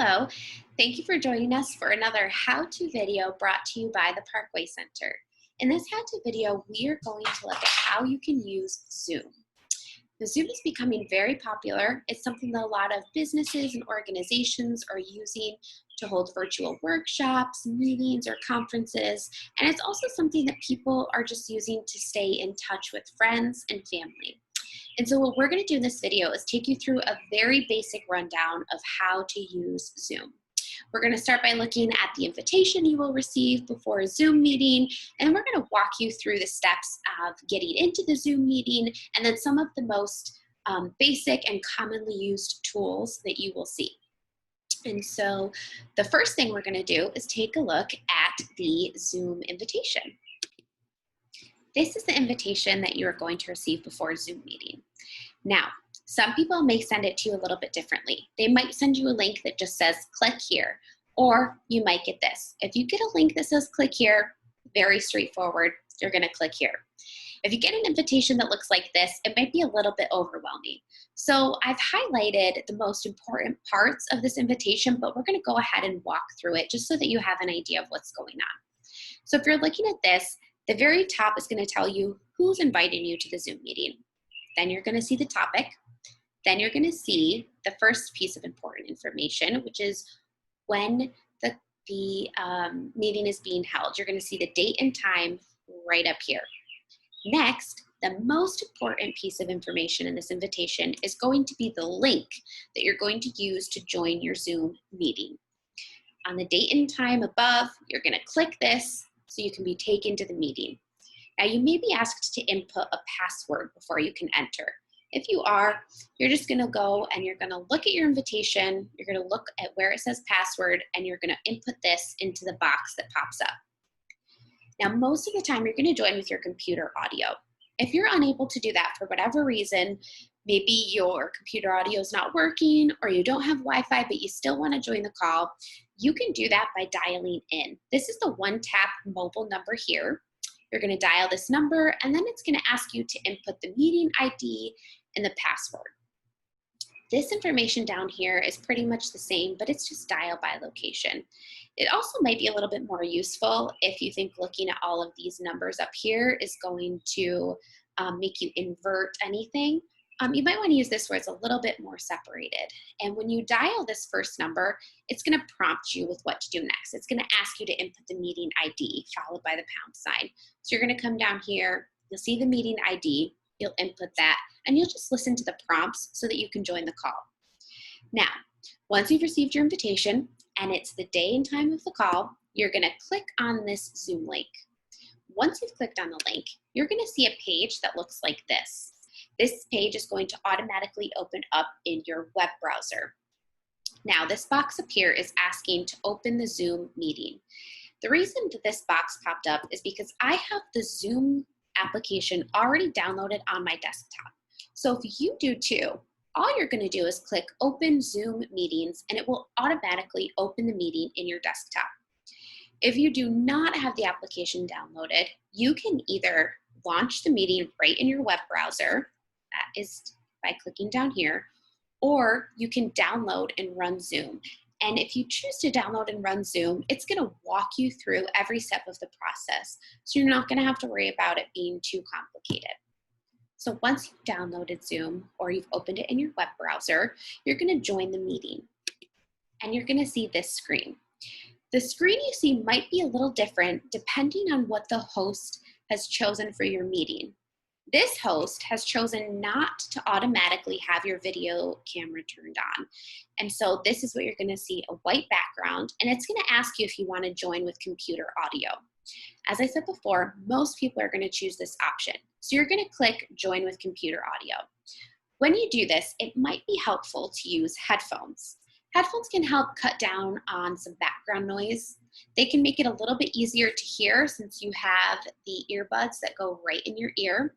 Hello, thank you for joining us for another how-to video brought to you by the Parkway Center. In this how-to video, we are going to look at how you can use Zoom. The Zoom is becoming very popular. It's something that a lot of businesses and organizations are using to hold virtual workshops, meetings, or conferences. And it's also something that people are just using to stay in touch with friends and family. And so what we're going to do in this video is take you through a very basic rundown of how to use Zoom. We're going to start by looking at the invitation you will receive before a Zoom meeting, and we're going to walk you through the steps of getting into the Zoom meeting and then some of the most basic and commonly used tools that you will see. And so the first thing we're going to do is take a look at the Zoom invitation. This is the invitation that you are going to receive before a Zoom meeting. Now, some people may send it to you a little bit differently. They might send you a link that just says click here, or you might get this. If you get a link that says click here, very straightforward, you're going to click here. If you get an invitation that looks like this, it might be a little bit overwhelming. So I've highlighted the most important parts of this invitation, but we're going to go ahead and walk through it just so that you have an idea of what's going on. So if you're looking at this, the very top is going to tell you who's inviting you to the Zoom meeting. Then you're going to see the topic. Then you're going to see the first piece of important information, which is when the meeting is being held. You're going to see the date and time right up here. Next, the most important piece of information in this invitation is going to be the link that you're going to use to join your Zoom meeting. On the date and time above, you're going to click this so you can be taken to the meeting. Now, you may be asked to input a password before you can enter. If you are, you're just going to go and you're going to look at your invitation, you're going to look at where it says password, and you're going to input this into the box that pops up. Now, most of the time, you're going to join with your computer audio. If you're unable to do that for whatever reason, maybe your computer audio is not working or you don't have Wi-Fi, but you still want to join the call, you can do that by dialing in. This is the one-tap mobile number here. You're going to dial this number, and then it's going to ask you to input the meeting ID and the password. This information down here is pretty much the same, but it's just dial by location. It also might be a little bit more useful if you think looking at all of these numbers up here is going to make you invert anything. You might want to use this where it's a little bit more separated. And when you dial this first number, it's going to prompt you with what to do next. It's going to ask you to input the meeting ID followed by the pound sign. So you're going to come down here, you'll see the meeting ID, you'll input that, and you'll just listen to the prompts so that you can join the call. Now, once you've received your invitation and it's the day and time of the call, you're going to click on this Zoom link. Once you've clicked on the link, you're going to see a page that looks like this. This page is going to automatically open up in your web browser. Now, this box up here is asking to open the Zoom meeting. The reason that this box popped up is because I have the Zoom application already downloaded on my desktop. So if you do too, all you're going to do is click Open Zoom Meetings, and it will automatically open the meeting in your desktop. If you do not have the application downloaded, you can either launch the meeting right in your web browser, that is by clicking down here, or you can download and run Zoom. And if you choose to download and run Zoom, it's going to walk you through every step of the process. So you're not going to have to worry about it being too complicated. So once you've downloaded Zoom or you've opened it in your web browser, you're going to join the meeting. And you're going to see this screen. The screen you see might be a little different depending on what the host has chosen for your meeting. This host has chosen not to automatically have your video camera turned on. And so this is what you're going to see, a white background, and it's going to ask you if you want to join with computer audio. As I said before, most people are going to choose this option. So you're going to click Join with Computer Audio. When you do this, it might be helpful to use headphones. Headphones can help cut down on some background noise. They can make it a little bit easier to hear since you have the earbuds that go right in your ear.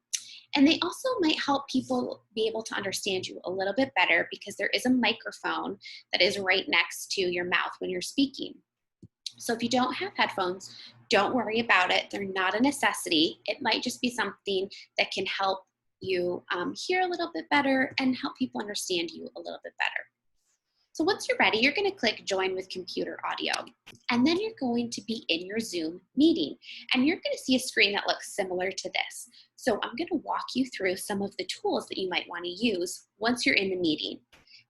And they also might help people be able to understand you a little bit better because there is a microphone that is right next to your mouth when you're speaking. So if you don't have headphones, don't worry about it. They're not a necessity. It might just be something that can help you hear a little bit better and help people understand you a little bit better. So once you're ready, you're going to click Join with Computer Audio. And then you're going to be in your Zoom meeting. And you're going to see a screen that looks similar to this. So I'm going to walk you through some of the tools that you might want to use once you're in the meeting.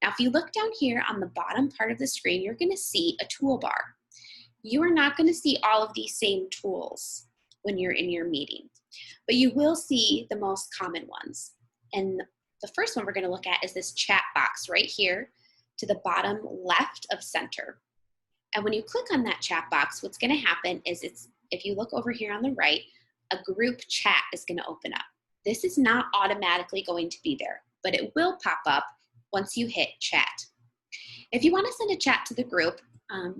Now, if you look down here on the bottom part of the screen, you're going to see a toolbar. You are not going to see all of these same tools when you're in your meeting, but you will see the most common ones. And the first one we're going to look at is this chat box right here to the bottom left of center. And when you click on that chat box, what's going to happen is if you look over here on the right, a group chat is going to open up. This is not automatically going to be there, but it will pop up once you hit chat. If you want to send a chat to the group,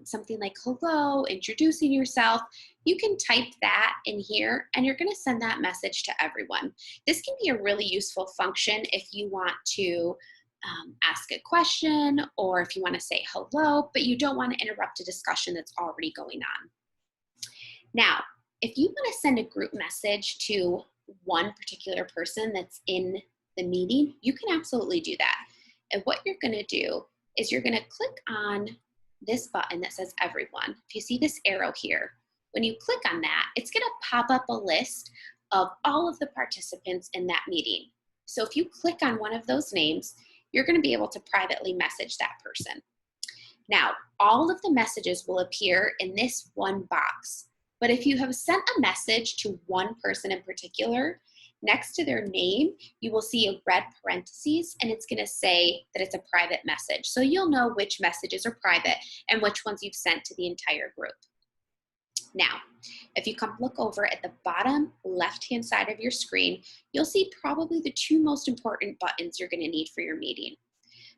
something like hello, introducing yourself, you can type that in here and you're going to send that message to everyone. This can be a really useful function if you want to ask a question or if you want to say hello, but you don't want to interrupt a discussion that's already going on. Now, if you want to send a group message to one particular person that's in the meeting, you can absolutely do that. And what you're going to do is you're going to click on this button that says everyone. If you see this arrow here, when you click on that, it's going to pop up a list of all of the participants in that meeting. So if you click on one of those names, you're going to be able to privately message that person. Now, all of the messages will appear in this one box, but if you have sent a message to one person in particular, next to their name, you will see a red parentheses and it's going to say that it's a private message. So you'll know which messages are private and which ones you've sent to the entire group. Now, if you come look over at the bottom left-hand side of your screen, you'll see probably the two most important buttons you're going to need for your meeting.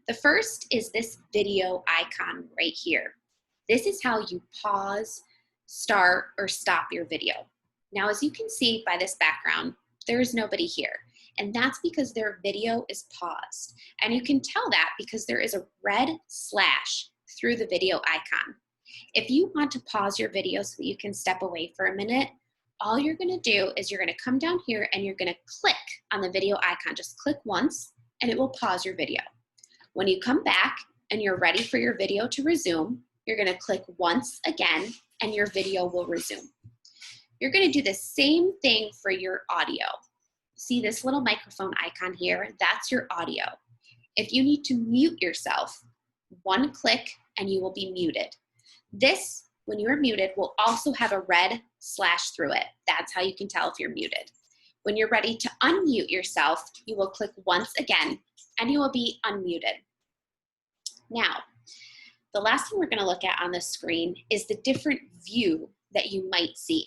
The first is this video icon right here. This is how you pause, start, or stop your video. Now, as you can see by this background, there is nobody here, and that's because their video is paused. And you can tell that because there is a red slash through the video icon. If you want to pause your video so that you can step away for a minute, all you're going to do is you're going to come down here and you're going to click on the video icon. Just click once and it will pause your video. When you come back and you're ready for your video to resume, you're going to click once again and your video will resume. You're going to do the same thing for your audio. See this little microphone icon here? That's your audio. If you need to mute yourself, one click and you will be muted. This, when you are muted, will also have a red slash through it. That's how you can tell if you're muted. When you're ready to unmute yourself, you will click once again and you will be unmuted. Now, the last thing we're going to look at on the screen is the different view that you might see.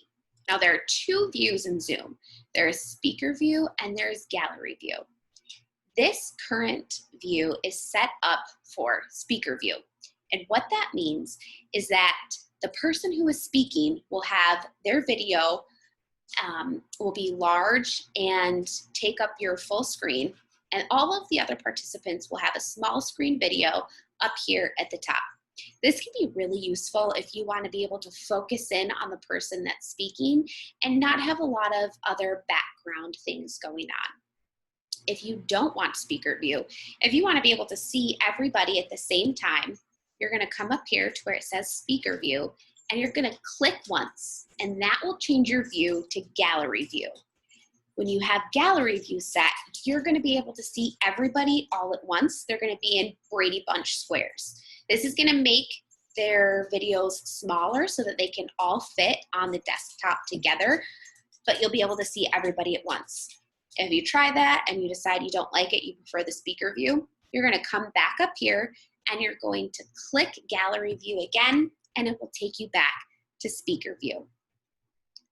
Now, there are two views in Zoom. There is speaker view and there's gallery view. This current view is set up for speaker view. And what that means is that the person who is speaking will have their video will be large and take up your full screen, and all of the other participants will have a small screen video up here at the top. This can be really useful if you want to be able to focus in on the person that's speaking and not have a lot of other background things going on. If you don't want speaker view, if you want to be able to see everybody at the same time, you're going to come up here to where it says speaker view and you're going to click once and that will change your view to gallery view. When you have gallery view set, you're going to be able to see everybody all at once. They're going to be in Brady Bunch squares. This is going to make their videos smaller so that they can all fit on the desktop together, but you'll be able to see everybody at once. If you try that and you decide you don't like it, you prefer the speaker view, you're going to come back up here and you're going to click gallery view again, and it will take you back to speaker view.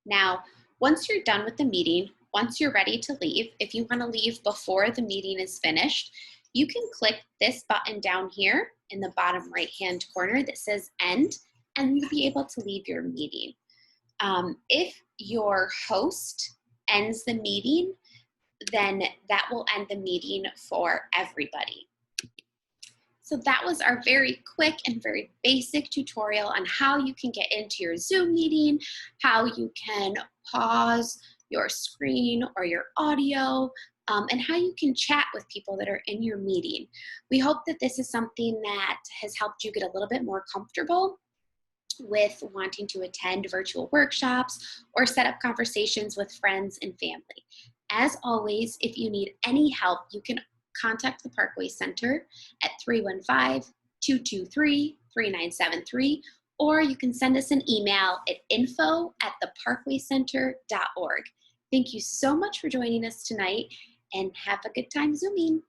Now, once you're done with the meeting, once you're ready to leave, if you want to leave before the meeting is finished, you can click this button down here in the bottom right-hand corner that says end, and you'll be able to leave your meeting. If your host ends the meeting, then that will end the meeting for everybody. So that was our very quick and very basic tutorial on how you can get into your Zoom meeting, how you can pause your screen or your audio, and how you can chat with people that are in your meeting. We hope that this is something that has helped you get a little bit more comfortable with wanting to attend virtual workshops or set up conversations with friends and family. As always, if you need any help, you can contact the Parkway Center at 315-223-3973, or you can send us an email at info@theparkwaycenter.org. Thank you so much for joining us tonight, and have a good time Zooming.